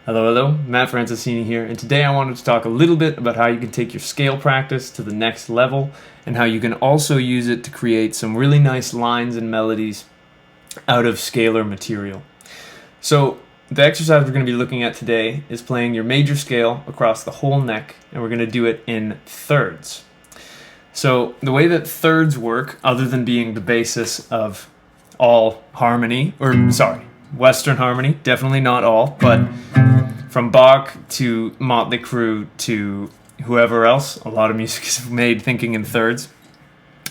Hello, Matt Franceschini here, and today I wanted to talk a little bit about how you can take your scale practice to the next level and how you can also use it to create some really nice lines and melodies out of scalar material. So the exercise we're going to be looking at today is playing your major scale across the whole neck, and we're going to do it in thirds. So the way that thirds work, other than being the basis of all harmony, Western harmony, definitely not all, but from Bach to Motley Crue to whoever else, a lot of music is made thinking in thirds.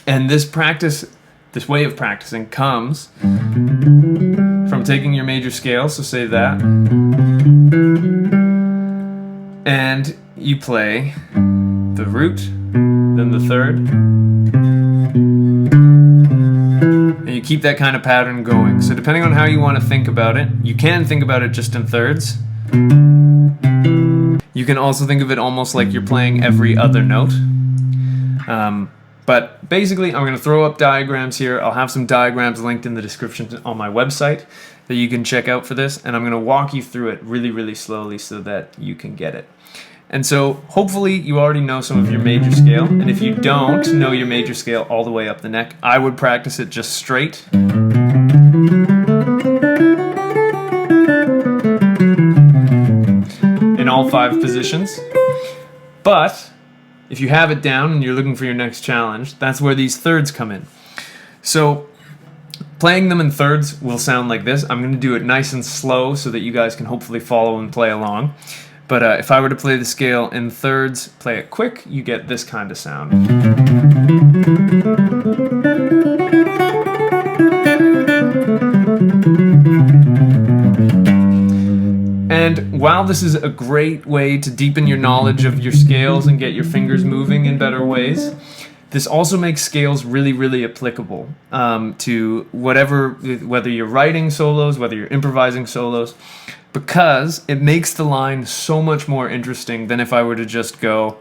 And this way of practicing comes from taking your major scale, so say that, and you play the root, then the third, and you keep that kind of pattern going. So depending on how you want to think about it, you can think about it just in thirds. You can also think of it almost like you're playing every other note. But basically, I'm going to throw up diagrams here. I'll have some diagrams linked in the description on my website that you can check out for this, and I'm going to walk you through it really, really slowly so that you can get it. And so hopefully you already know some of your major scale, and if you don't know your major scale all the way up the neck, I would practice it just straight. In all 5 positions. But if you have it down and you're looking for your next challenge, that's where these thirds come in. So playing them in thirds will sound like this. I'm going to do it nice and slow so that you guys can hopefully follow and play along. But if I were to play the scale in thirds, play it quick, you get this kind of sound. And while this is a great way to deepen your knowledge of your scales and get your fingers moving in better ways, this also makes scales really, really applicable to whether you're writing solos, whether you're improvising solos, because it makes the line so much more interesting than if I were to just go.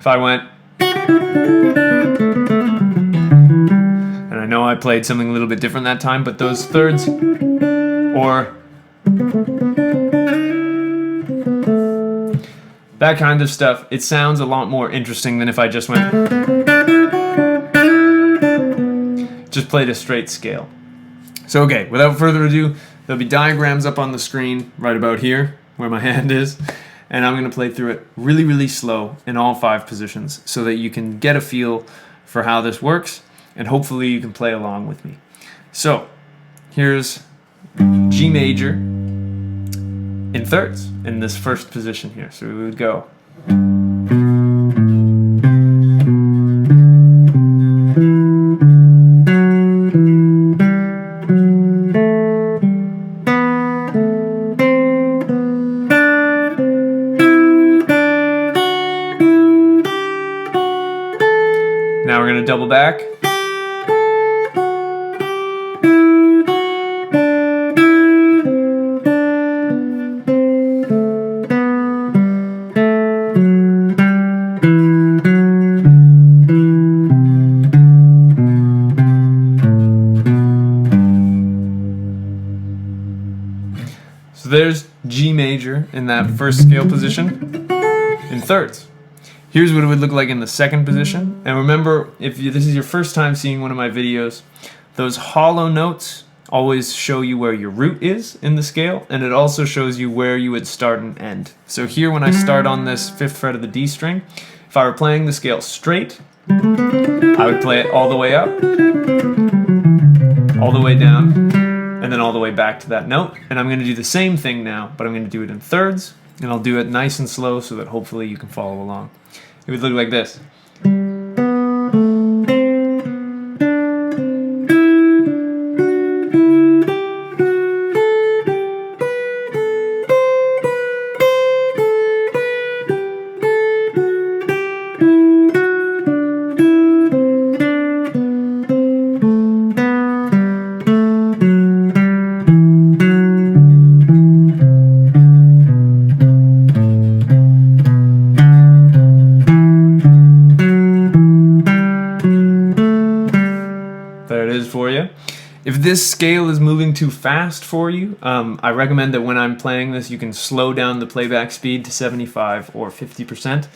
If I went, and I know I played something a little bit different that time, but those thirds, or that kind of stuff, it sounds a lot more interesting than if I just played a straight scale. So okay, without further ado, there'll be diagrams up on the screen right about here, where my hand is, and I'm going to play through it really, really slow in all 5 positions so that you can get a feel for how this works, and hopefully you can play along with me. So, here's G major in thirds in this first position here. So we would go. Now we're going to double back. So there's G major in that first scale position in thirds. Here's what it would look like in the second position. And remember, if this is your first time seeing one of my videos, those hollow notes always show you where your root is in the scale, and it also shows you where you would start and end. So here when I start on this 5th fret of the D string, if I were playing the scale straight, I would play it all the way up, all the way down, and then all the way back to that note. And I'm going to do the same thing now, but I'm going to do it in thirds, and I'll do it nice and slow so that hopefully you can follow along. It would look like this. this scale is moving too fast for you, I recommend that when I'm playing this, you can slow down the playback speed to 75 or 50%.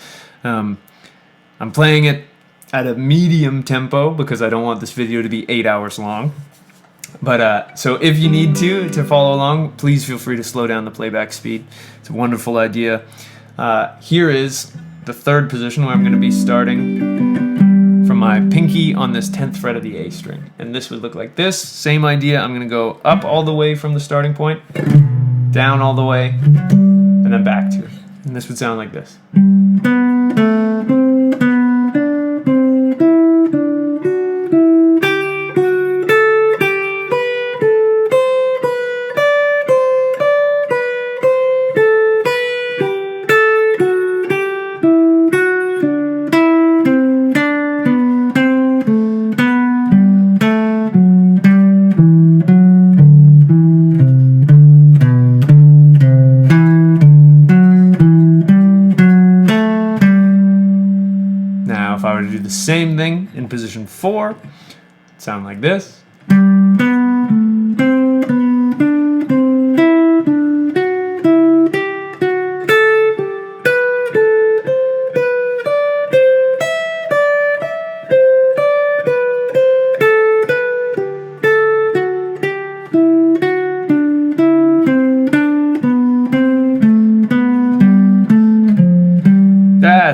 I'm playing it at a medium tempo because I don't want this video to be 8 hours long. But so if you need to follow along, please feel free to slow down the playback speed. It's a wonderful idea. Here is the third position where I'm going to be starting from my pinky on this 10th fret of the A string. And this would look like this. Same idea. I'm going to go up all the way from the starting point, down all the way, and then back to it. And this would sound like this. Now, if I were to do the same thing in position 4, it'd sound like this.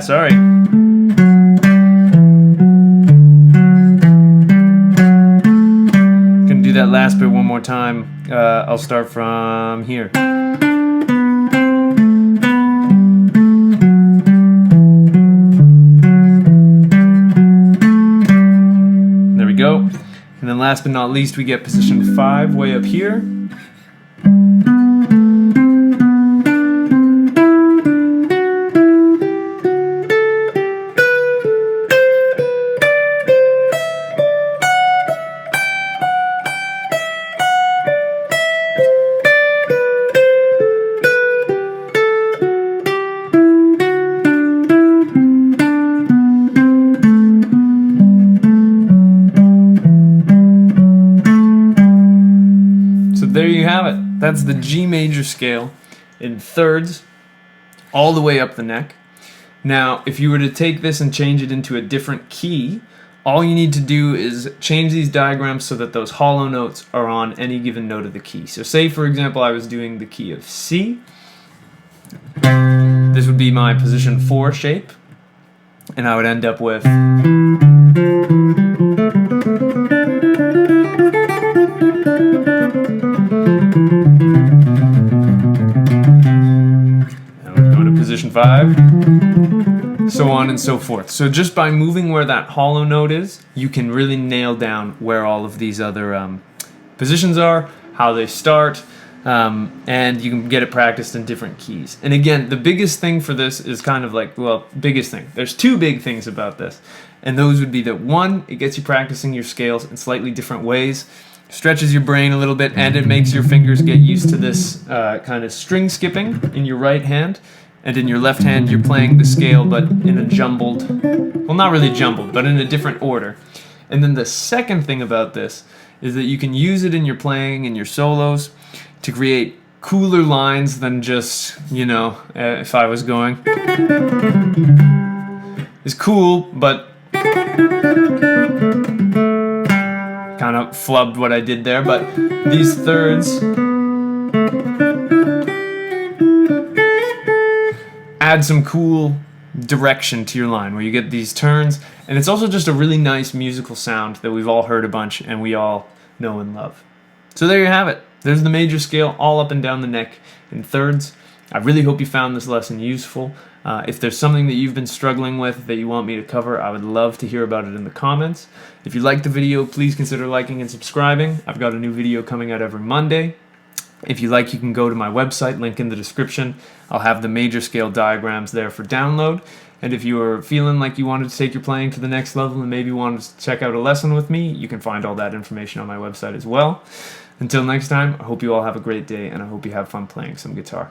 Sorry. Gonna do that last bit one more time. I'll start from here. There we go. And then last but not least, we get position 5 way up here. There you have it. That's the G major scale in thirds all the way up the neck. Now, if you were to take this and change it into a different key, all you need to do is change these diagrams so that those hollow notes are on any given note of the key. So say, for example, I was doing the key of C. This would be my position 4 shape, and I would end up with position 5, so on and so forth. So just by moving where that hollow note is, you can really nail down where all of these other positions are, how they start, and you can get it practiced in different keys. And again, the biggest thing for this is kind of like, well, biggest thing. There's two big things about this, and those would be that one, it gets you practicing your scales in slightly different ways, stretches your brain a little bit, and it makes your fingers get used to this kind of string skipping in your right hand. And in your left hand, you're playing the scale, but in a jumbled, well, not really jumbled, but in a different order. And then the second thing about this is that you can use it in your playing and your solos to create cooler lines than just, you know, if I was going. It's cool, but kind of flubbed what I did there. But these thirds add some cool direction to your line where you get these turns, and it's also just a really nice musical sound that we've all heard a bunch and we all know and love. So there you have it. There's the major scale all up and down the neck in thirds. I really hope you found this lesson useful. If there's something that you've been struggling with that you want me to cover, I would love to hear about it in the comments. If you liked the video, please consider liking and subscribing. I've got a new video coming out every Monday. If you like, you can go to my website, link in the description. I'll have the major scale diagrams there for download. And if you are feeling like you wanted to take your playing to the next level and maybe wanted to check out a lesson with me, you can find all that information on my website as well. Until next time, I hope you all have a great day, and I hope you have fun playing some guitar.